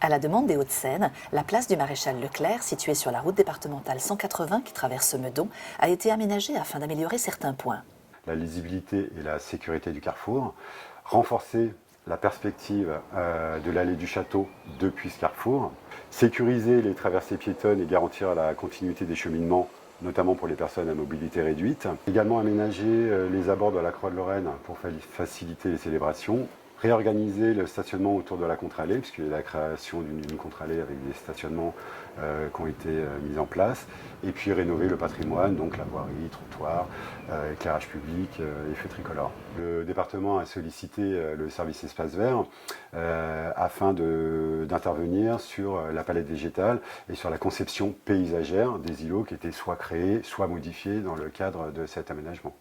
À la demande des Hauts-de-Seine, la place du Maréchal Leclerc, située sur la route départementale 180 qui traverse Meudon, a été aménagée afin d'améliorer certains points. La lisibilité et la sécurité du carrefour, renforcer la perspective de l'allée du château depuis ce carrefour, sécuriser les traversées piétonnes et garantir la continuité des cheminements, notamment pour les personnes à mobilité réduite. Également aménager les abords de la Croix de Lorraine pour faciliter les célébrations. Réorganiser le stationnement autour de la contre-allée, puisqu'il y a la création d'une contre-allée avec des stationnements qui ont été mis en place. Et puis rénover le patrimoine, donc la voirie, trottoir, éclairage public et feux tricolores. Le département a sollicité le service espace vert afin d'intervenir sur la palette végétale et sur la conception paysagère des îlots qui étaient soit créés, soit modifiés dans le cadre de cet aménagement.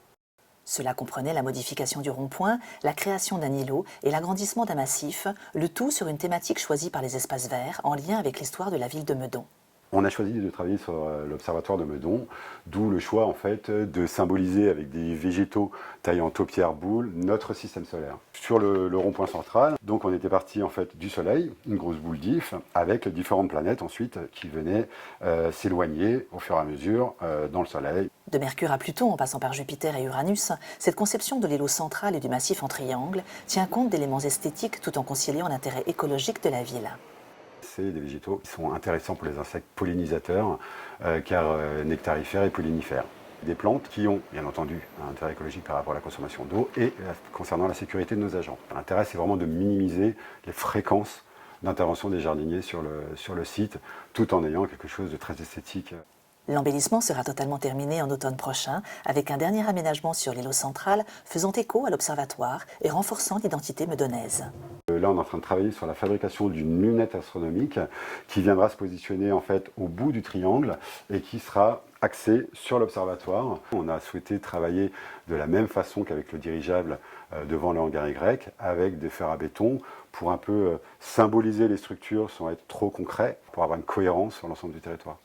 Cela comprenait la modification du rond-point, la création d'un îlot et l'agrandissement d'un massif, le tout sur une thématique choisie par les espaces verts en lien avec l'histoire de la ville de Meudon. On a choisi de travailler sur l'observatoire de Meudon, d'où le choix en fait de symboliser avec des végétaux taillés en taupière boule notre système solaire. Sur le rond-point central, donc on était parti en fait du Soleil, une grosse boule d'if, avec les différentes planètes ensuite qui venaient s'éloigner au fur et à mesure dans le Soleil. De Mercure à Pluton en passant par Jupiter et Uranus, cette conception de l'îlot central et du massif en triangle tient compte d'éléments esthétiques tout en conciliant l'intérêt écologique de la ville. C'est des végétaux qui sont intéressants pour les insectes pollinisateurs, car nectarifères et pollinifères. Des plantes qui ont, bien entendu, un intérêt écologique par rapport à la consommation d'eau et concernant la sécurité de nos agents. L'intérêt, c'est vraiment de minimiser les fréquences d'intervention des jardiniers sur le site, tout en ayant quelque chose de très esthétique. L'embellissement sera totalement terminé en automne prochain, avec un dernier aménagement sur l'îlot central faisant écho à l'observatoire et renforçant l'identité meudonnaise. Là, on est en train de travailler sur la fabrication d'une lunette astronomique qui viendra se positionner en fait au bout du triangle et qui sera axée sur l'observatoire. On a souhaité travailler de la même façon qu'avec le dirigeable devant le hangar Y, avec des fers à béton pour un peu symboliser les structures sans être trop concret, pour avoir une cohérence sur l'ensemble du territoire.